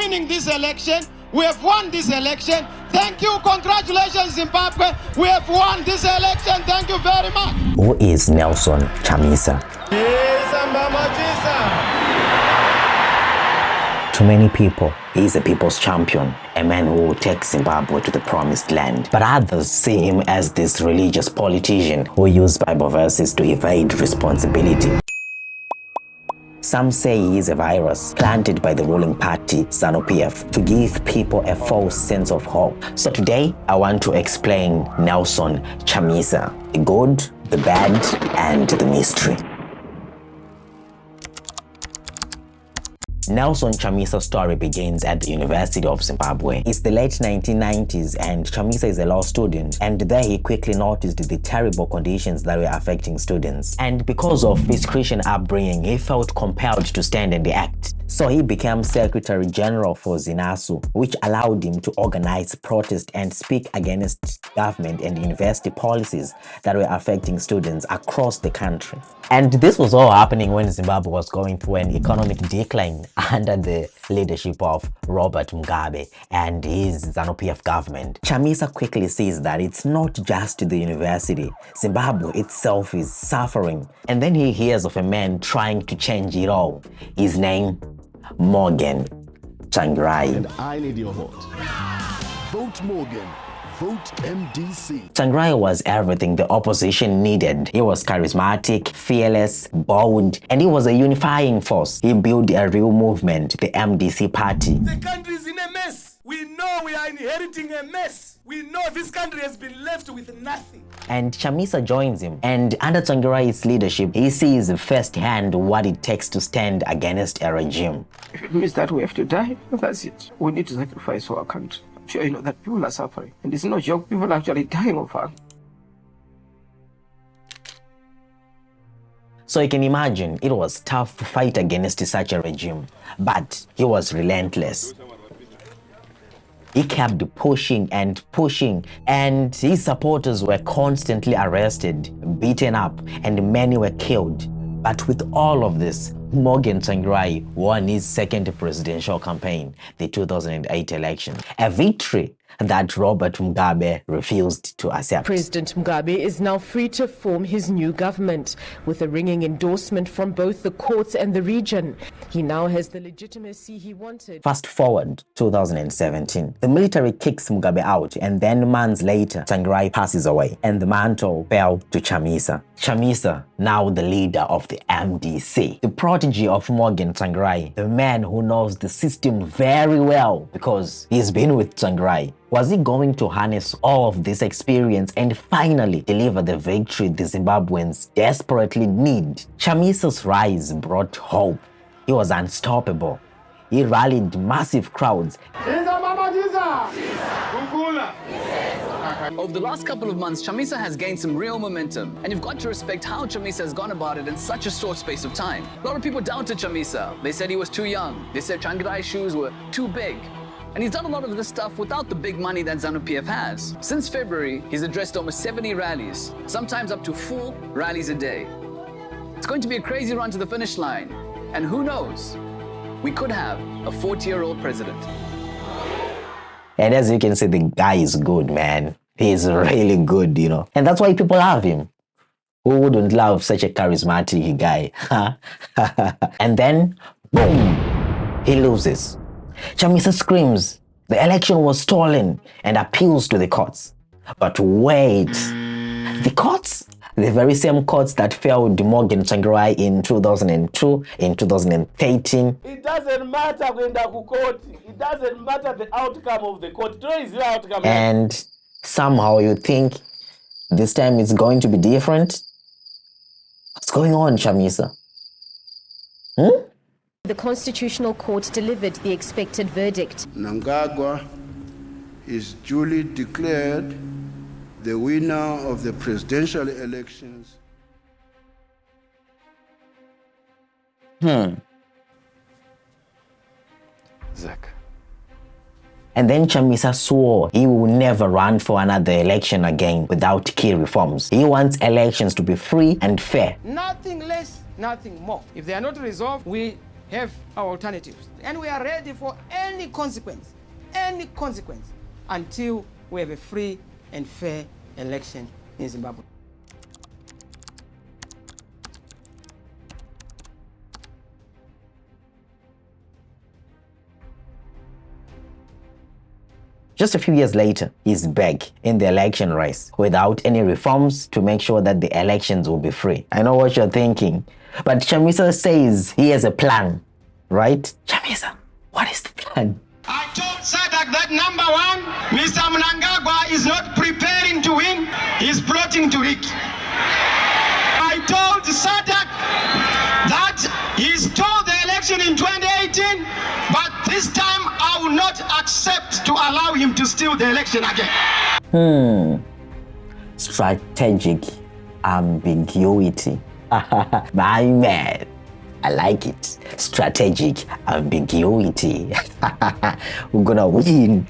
winning this election. We have won this election. Thank you. Congratulations, Zimbabwe. We have won this election. Thank you very much. Who is Nelson Chamisa? To many people, he is a people's champion, a man who will take Zimbabwe to the promised land. But others see him as this religious politician who used Bible verses to evade responsibility. Some say he is a virus planted by the ruling party, ZANU-PF, to give people a false sense of hope. So today, I want to explain Nelson Chamisa, the good, the bad, and the mystery. Nelson Chamisa's story begins at the University of Zimbabwe. It's the late 1990s and Chamisa is a law student, and there he quickly noticed the terrible conditions that were affecting students. And because of his Christian upbringing, he felt compelled to stand and act. So he became Secretary General for ZINASU, which allowed him to organize protest and speak against government and university policies that were affecting students across the country. And this was all happening when Zimbabwe was going through an economic decline under the leadership of Robert Mugabe and his ZANU-PF government. Chamisa quickly sees that it's not just the university. Zimbabwe itself is suffering. And then he hears of a man trying to change it all. His name, Morgan Tsvangirai. And I need your vote. Vote Morgan. Vote MDC. Tsvangirai was everything the opposition needed. He was charismatic, fearless, bold, and he was a unifying force. He built a real movement, the MDC party. The country is in a mess. We know we are inheriting a mess. We know this country has been left with nothing. And Chamisa joins him. And under Tsvangirai's leadership, he sees firsthand what it takes to stand against a regime. If it means that we have to die, that's it. We need to sacrifice for our country. I'm sure you know that people are suffering. And it's no joke, people are actually dying of hunger. So you can imagine, it was tough to fight against such a regime. But he was relentless. He kept pushing and pushing, and his supporters were constantly arrested, beaten up, and many were killed. But with all of this, Morgan Tsvangirai won his second presidential campaign, the 2008 election, a victory that Robert Mugabe refused to accept. President Mugabe is now free to form his new government with a ringing endorsement from both the courts and the region. He now has the legitimacy he wanted. Fast forward 2017, the military kicks Mugabe out, and then months later, Tsvangirai passes away and the mantle fell to Chamisa. Chamisa, now the leader of the MDC, the prodigy of Morgan Tsvangirai, the man who knows the system very well because he's been with Tsvangirai. Was he going to harness all of this experience and finally deliver the victory the Zimbabweans desperately need? Chamisa's rise brought hope. He was unstoppable. He rallied massive crowds. Over the last couple of months, Chamisa has gained some real momentum, and you've got to respect how Chamisa has gone about it in such a short space of time. A lot of people doubted Chamisa. They said he was too young. They said Tsvangirai's shoes were too big. And he's done a lot of this stuff without the big money that ZANU-PF has. Since February, he's addressed almost 70 rallies, sometimes up to 4 rallies a day. It's going to be a crazy run to the finish line. And who knows, we could have a 40-year-old president. And as you can see, the guy is good, man. He's really good, you know. And that's why people love him. Who wouldn't love such a charismatic guy? And then, boom, he loses. Chamisa screams, the election was stolen, and appeals to the courts. But wait, the courts? The very same courts that failed Morgan Tsvangirai in 2002, in 2013. It doesn't matter when the court. It doesn't matter the outcome of the court. What is the outcome? And somehow you think this time it's going to be different? What's going on, Chamisa? The Constitutional Court delivered the expected verdict. Mnangagwa is duly declared the winner of the presidential elections. Zach. And then Chamisa swore he will never run for another election again without key reforms. He wants elections to be free and fair. Nothing less, nothing more. If they are not resolved, we have our alternatives. And we are ready for any consequence, until we have a free and fair election in Zimbabwe. Just a few years later, he's back in the election race without any reforms to make sure that the elections will be free. I know what you're thinking, but Chamisa says he has a plan, right? Chamisa, what is the plan? I told SADC that number one, Mr. Mnangagwa is not preparing to win, he's plotting to rig. I told SADC that he stole the election in 2018, but this time I will not accept to allow him to steal the election again. Strategic ambiguity. My man, I like it. Strategic ambiguity. We're gonna win.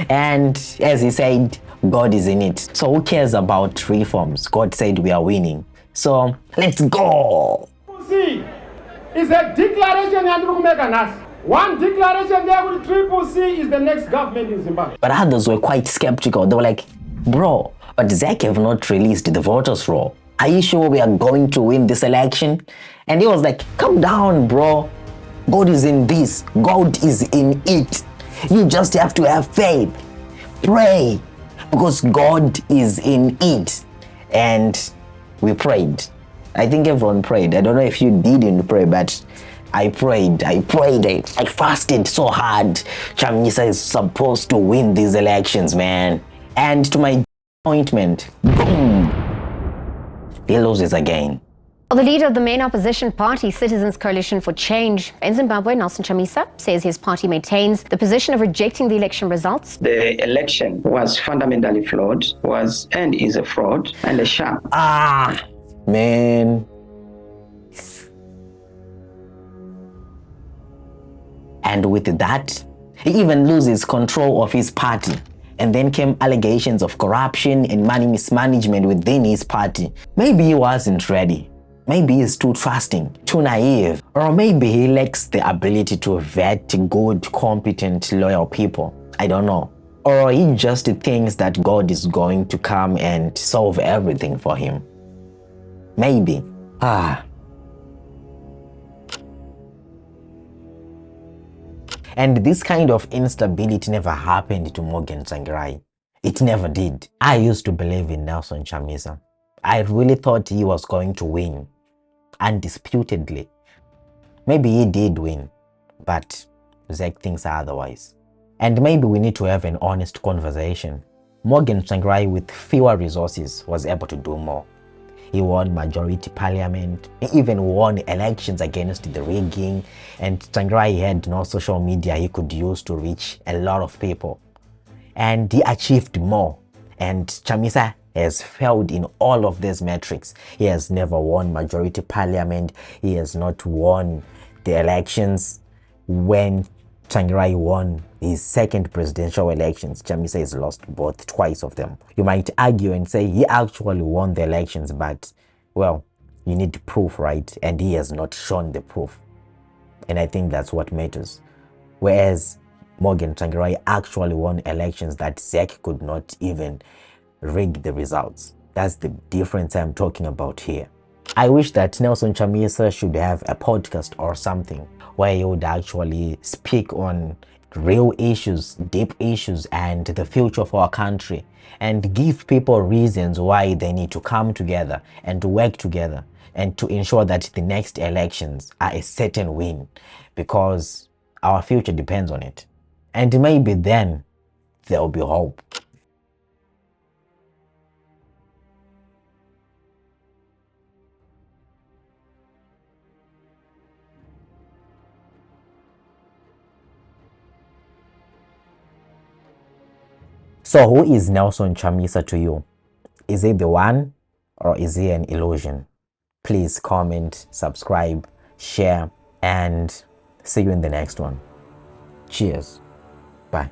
And as he said, God is in it. So who cares about reforms? God said we are winning. So let's go. C is a declaration and one declaration there with Triple C is the next government in Zimbabwe. But others were quite skeptical. They were like, bro, but ZAC have not released the voters' roll. Are you sure we are going to win this election? And he was like, calm down, bro. God is in this. God is in it. You just have to have faith. Pray. Because God is in it. And we prayed. I think everyone prayed. I don't know if you didn't pray, but I prayed. I fasted so hard. Chamisa is supposed to win these elections, man. And to my disappointment, boom, he loses again. The leader of the main opposition party, Citizens Coalition for Change in Zimbabwe, Nelson Chamisa, says his party maintains the position of rejecting the election results. The election was fundamentally flawed, and is a fraud and a sham. Man. And with that, he even loses control of his party. And then came allegations of corruption and money mismanagement within his party. Maybe he wasn't ready. Maybe he's too trusting, too naive. Or maybe he lacks the ability to vet good, competent, loyal people. I don't know. Or he just thinks that God is going to come and solve everything for him. Maybe. And this kind of instability never happened to Morgan Tsvangirai. It never did. I used to believe in Nelson Chamisa. I really thought he was going to win, undisputedly. Maybe he did win, but ZAC thinks otherwise. And maybe we need to have an honest conversation. Morgan Tsvangirai, with fewer resources, was able to do more. He won majority parliament. He even won elections against the rigging. And Tsvangirai had no social media he could use to reach a lot of people. And he achieved more. And Chamisa has failed in all of these metrics. He has never won majority parliament. He has not won the elections. When Tsvangirai won his second presidential elections, Chamisa has lost twice of them. You might argue and say he actually won the elections, but, well, you need proof, right? And he has not shown the proof. And I think that's what matters. Whereas Morgan Tsvangirai actually won elections that ZAC could not even rig the results. That's the difference I'm talking about here. I wish that Nelson Chamisa should have a podcast or something where he would actually speak on real issues, deep issues, and the future of our country, and give people reasons why they need to come together and to work together and to ensure that the next elections are a certain win, because our future depends on it. And maybe then there will be hope. So who is Nelson Chamisa to you? Is he the one, or is he an illusion? Please comment, subscribe, share, and see you in the next one. Cheers. Bye.